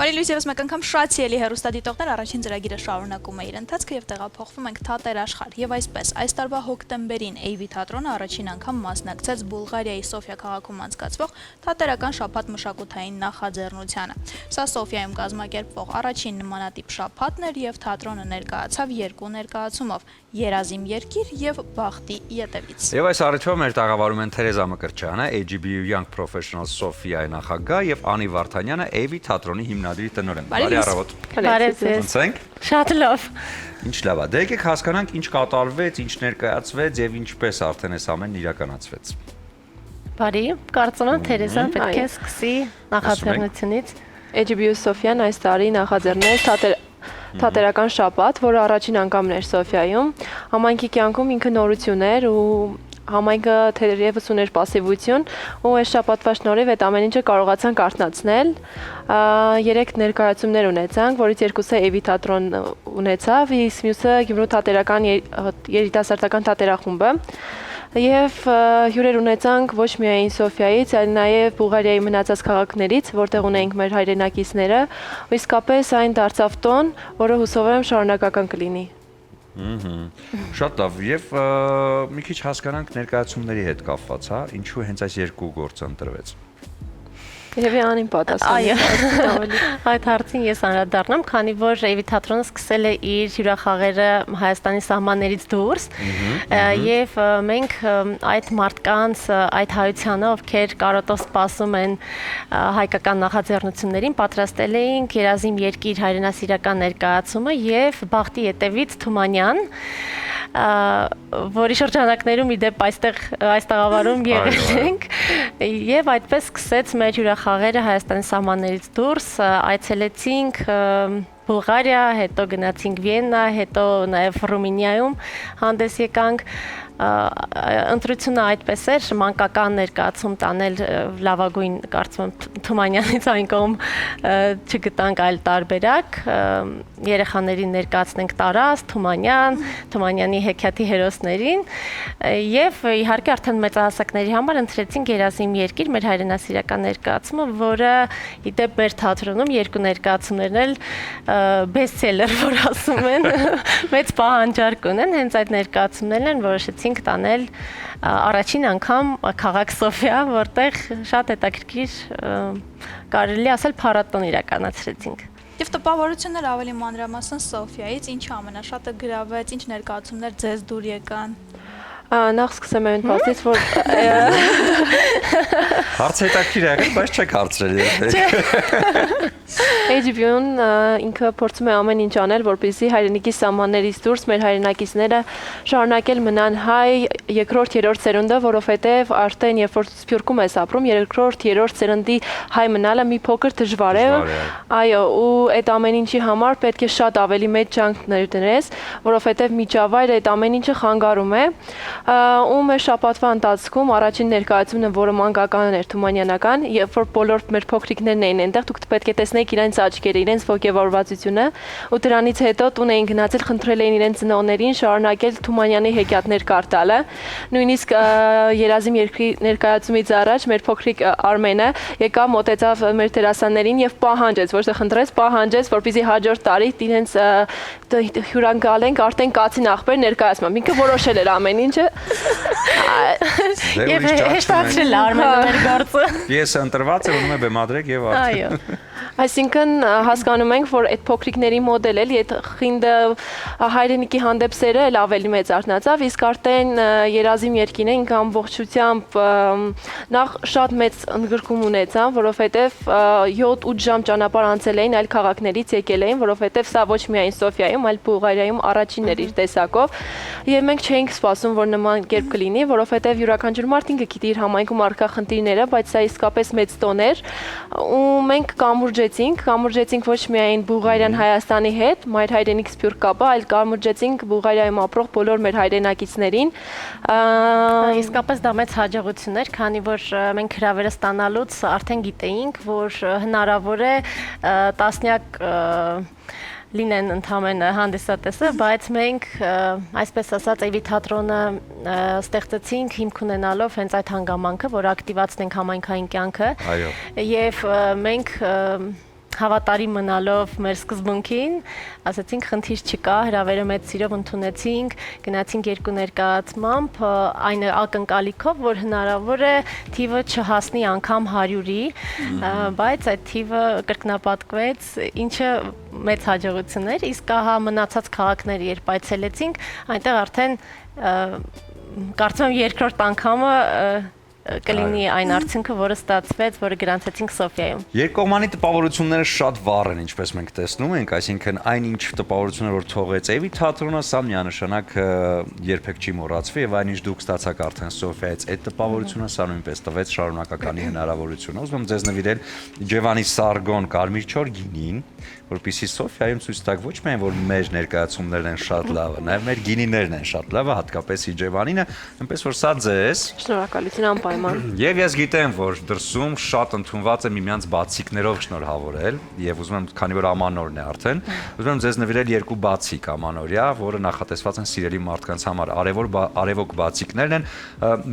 Բարի լույս ևս մեկ անգամ շատ սիրելի հեռուստադիտողներ, առաջին ծրագիրը շարունակում է իր ընթացքը եւ տեղափոխվում ենք Թատեր աշխարհ։ Եվ այսպես, այս տարվա հոկտեմբերին AV թատրոնը առաջին անգամ մասնակցեց Բուլղարիայի Սոֆիա քաղաքում անցկացվող Թատերական շաբաթ մշակութային նախաձեռնությանը։ Սա Սոֆիայում կազմակերպվող առաջին նմանատիպ շաբաթն էր եւ թատրոնը ներկայացավ երկու ներկայացումով՝ Երազիմ երկիր եւ Բախտի ետևից։ Եվ այս առիթով մեր տաղավարում են Թերեզա Մկրտչյանը, AGBU Young Professional Սոֆիայի նախագահ եւ Անի Վարդանյանը, AV թատրոնի հիմնադիր տնօրեն։ Բարի առավոտ։ Բարև ձեզ։ Ոնց եք։ Շատ լավ։ Ինչ լավ է։ Դե եկեք հասկանանք ինչ կատարվեց, ինչ ներկայացվեց եւ ինչպես արդեն այս ամենն իրականացվեց։ Բարի, կարծում եմ Թերեզան պետք է սկսի նախաձեռնությունից։ AGBU Սոֆիան այս տարի նախաձեռնեց Թատերական շաբաթ, որը առաջին անգամն էր Սոֆիայում։ Համայնքի կյանքում ինքը նորություն էր ու համայնքը թերևս ուներ պասիվություն ու այս շաբաթվա շնորհիվ այդ ամեն ինչը կարողացանք արթնացնել։ 3 ներկայացումներ ունեցանք, որից երկուսը AV թատրոն ունեցավ, իսկ մյուսը Գյումրու թատերական երիտասարդական թատերախումբը։ Եվ հյուրեր ունեցանք ոչ միայն Սոֆիայից, այլ նաև Բուլղարիայի մնացած քաղաքներից, որտեղ ունեինք մեր հայրենակիցները, ու իսկապես այն դարձավ տոն, որը հուսով եմ շարունակական կլինի։ Շատ լավ, եւ մի քիչ հասկանանք ներկայացումների հետ կապված, հա, ինչու հենց այս երկու գործը ընտրվեց։ Երևի Անին պատասխանում։ Այդ հարցին ես անդրադառնամ, քանի որ AV թատրոնը սկսել է իր հյուրախաղերը Հայաստանի սահմաններից դուրս, եւ մենք այդ մարդկանց, այդ հայությանը, ովքեր կարոտով սպասում են հայկական նախաձեռնություններին, պատրաստել էինք Երազիմ երկիր հայրենասիրական ներկայացումը եւ Բախտի ետևից Թումանյան, որի շրջանակներում իդեպ այս տաղավարում եղել ենք, եւ այդպես սկսեց մեր հյուրախաղերը Հայաստանի սահմաններից դուրս, այցելեցինք Բուլղարիա, հետո գնացինք Վիեննա, հետո նաեւ Ռումինիայում հանդես եկանք։ Ընտրությունը այդպես էր, մանկական ներկայացում տանել լավագույն, կարծում եմ Թումանյանից այն կողմ չգտանք այլ տարբերակ, երեխաներին ներկայացնենք Տարաս, Թումանյան, Թումանյանի հեքիաթի հերոսներին եւ իհարկե արդեն մեծահասակների համար ընտրեցինք Երազիմ երկիր, մեր հայրենասիրական ներկայացումը, որը իդեպ մեր թատրոնում երկու ներկայացումներն էլ բեսթսելեր, որ ասում են, մեծ պահանջարկ ունեն, հենց այդ ներկայացումներն են որոշեցինք տանել առաջին անգամ քաղաք Սոֆիա, որտեղ շատ հետաքրքիր կարելի ասել փառատոն իրականացրեցինք։ Եվ տպավորություններ ավելի մանրամասն Սոֆիայից, ինչը ամենաշատը գրավեց, ինչ ներկայացումներ ձեզ դուր եկան։ Նախ սկսեմ այն փաստից, որ Հարց հետաքրքիր է եղել, բայց չեք հարցրել։ AGBU-ն ինքը փորձում է ամեն ինչ անել, որպեսզի հայրենիքի սահմաններից դուրս մեր հայրենակիցները շարունակել մնան հայ երկրորդ, երրորդ սերունդը, որովհետև արդեն երբ որ Սփյուռքում ես ապրում, երկրորդ, երրորդ սերնդի հայ մնալը մի փոքր դժվար է։ Այո, ու այդ ամեն ինչի համար պետք է շատ ավելի մեծ ջանք ներդնես, որովհետև միջավայրը այդ ամեն ինչը խանգարում է։ Ու մեր շաբաթվա ընթացքում առաջին ներկայացումը, որը մանկական էր, թումանյանական, երբ որ բոլոր մեր փոքրիկներն էին այնտեղ, դուք պետք է տեսնեիք իրենց աչքերը, իրենց ոգևորվածությունը, ու դրանից հետո տուն էին գնացել, խնդրել էին իրենց ծնողներին շարունակել Թումանյանի հեքիաթներ կարդալը։ Նույնիսկ Երազիմ երկրի ներկայացումից առաջ մեր փոքրիկ Արմենը եկավ մոտեցավ մեր դերասաններին եւ պահանջեց, ոչ թե խնդրեց, պահանջեց, որպեսզի հաջորդ տարի իրենց հյուրընկալենք արդեն կացին աղբեր ներկայացում։ Ինքը որոշել էր ամեն ինչը։ Եվ հեշտացրել Արմենը մեր գործը։ Պիեսը ընտրված է, ունում է բեմադրեք եւ Այո։ Այսինքն հասկանում ենք, որ այդ փոքրիկների մոդել էլի այդ խինդը հայրենիքի հանդեպ սերը էլ ավելի մեծ արթնացավ, իսկ արդեն Երազիմ երկին է ինքը ամբողջությամբ նախ շատ մեծ ընդգրկում ունեցան, որովհետև 7-8 ժամ ճանապարհ անցել էին այլ քաղաքներից եկել էին, որովհետև սա ոչ միայն Սոֆիայում, այլ Բուլղարիայում առաջինն էր իր տեսակով, եւ մենք չէինք սպասում, որ նման կերպ կլինի, որովհետև յուրաքանչյուր մարդ ինքը գիտի իր համայնքում առկա խնդիրները, բայց սա իսկապես մեծ տոն էր, ու մենք կամուրջեցինք ոչ միայն Բուլղարիան Հայաստանի հետ, մայր հայրենիք սփյուռք կապը, այլ կամուրջեցինք Բուլղարիայում ապրող բոլոր մեր հայրենակիցներին։ Իսկապես դա մեծ հաջողություն էր, քանի որ մենք հրավերը ստանալուց արդեն գիտեինք, որ հնարավոր է տասնյակ լինեն ընդհանրապես հանդիսատեսը, բայց մենք այսպես ասած AV թատրոնը ստեղծեցինք հիմք ունենալով հենց այդ հանգամանքը, որ ակտիվացնենք համայնքային կյանքը։ Այո։ Եվ մենք հավատարիմ մնալով մեր սկզբունքին, ասացինք խնդիր չկա, հրավերը մեծ սիրով ընդունեցինք, գնացինք երկու ներկայացմամբ, այն ակնկալիքով, որ հնարավոր է թիվը չհասնի անգամ 100-ի, բայց այդ թիվը կրկնապատկվեց, ինչը մեծ հաջողություն էր, իսկ ահա մնացած քաղաքները երբ այցելեցինք, այնտեղ արդեն կարծում եմ երկրորդ անգամը կլինի այն արդյունքը, որը ստացվեց, որը գրանցեցինք Սոֆիայում։ Երկկողմանի տպավորությունները շատ վառ են, ինչպես մենք տեսնում ենք, այսինքն այնինչ տպավորություններ, որ թողեց Էվի թատրոնը, սա միանշանակ երբեք չի մոռացվի եւ այնինչ դուք ստացաք արդեն Սոֆիայից այդ տպավորությունը, սա նույնպես տվեց շարունակականի հնարավորությունը։ Ուզում եմ ձեզ նվիրել Ջևանի Սարգոն Կարմիր չոր գինին, որպեսզի Սոֆիայում ցույց տաք ոչ միայն որ մեր ներկայացումներն են շատ լավը, նաեւ մեր գինիներն են շատ լավը, հատկապես Իջևանինը, այնպես որ սա ձեզ։ Շնորհակալություն անպայման։ Եվ ես գիտեմ, որ դրսում շատ ընդունված է միմյանց բացիկներով շնորհավորել, եւ ուզում եմ, քանի որ ամանորն է արդեն, ուզում եմ ձեզ նվիրել երկու բացիկ ամանորյա, որը նախատեսված են սիրելի մարդկանց համար, արևոք բացիկներն են։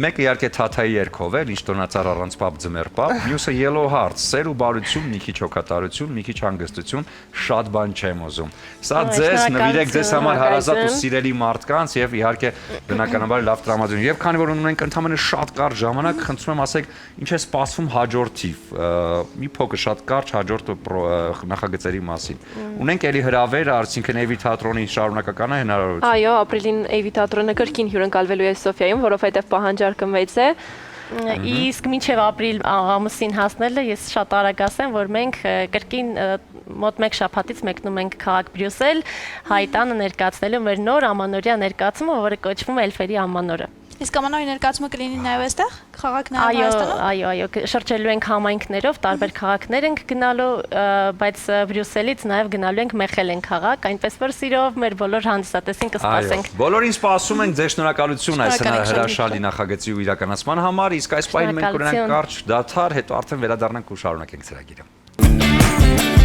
Մեկը իհարկե Թաթայի երգով է, ինչ տոնածառ առանց պապ ձմեռ պապ, մյուսը Yellow Heart, սեր ու բարություն, մի քիչ հոգատարություն, մի քիչ հանգստություն, շատ բան չեմ ուզում։ Սա ձեզ նվիրեք ձեզ համար հարազատ ու սիրելի մարդկանց եւ իհարկե բնականաբար լավ տրամադրություն։ Եվ քանի որ ունենք ընդհանրապես շատ կարճ ժամանակ, խնդրում եմ ասեք, ինչ է սպասվում հաջորդիվ։ Մի փոքր շատ կարճ հաջորդ նախագծերի մասին։ Ունենք էլի հրավեր, արդյունքն Էվի թատրոնի շարունակական է հնարավորություն։ Այո, ապրիլին Էվի թատրոնը կրկին հյուրընկալվելու է Սոֆիայում, որովհետև պահանջարկը մեծ է։ Իսկ մինչև ապրիլ ամսին հասնելը ես շատ արագ ասեմ, որ մենք կրկին մոտ 1 շաբաթից մեկնում ենք քաղաք Բրյուսել, Հայտանը ներկայացնելու մեր նոր ամանորյա ներկայացումը, որը կոչվում է Էլֆերի ամանորը։ Իսկ ամանորի ներկայացումը կլինի նաև այստեղ, քաղաքն Հայաստանում։ Այո, շրջելու ենք համայնքներով, տարբեր քաղաքներ ենք գնալու, բայց Բրյուսելից նաև գնալու ենք Մեխելեն քաղաք, այնպես որ սիրով մեր բոլոր հանդիսատեսին կսպասենք։ Բոլորին սպասում ենք, ձեզ շնորհակալություն այս հրաշալի նախագծի ու իրականացման համար, իսկ այս պահին մենք կունենանք կարճ դադար, հետո արդեն վերադառնանք ու շարունակենք ծրագիրը։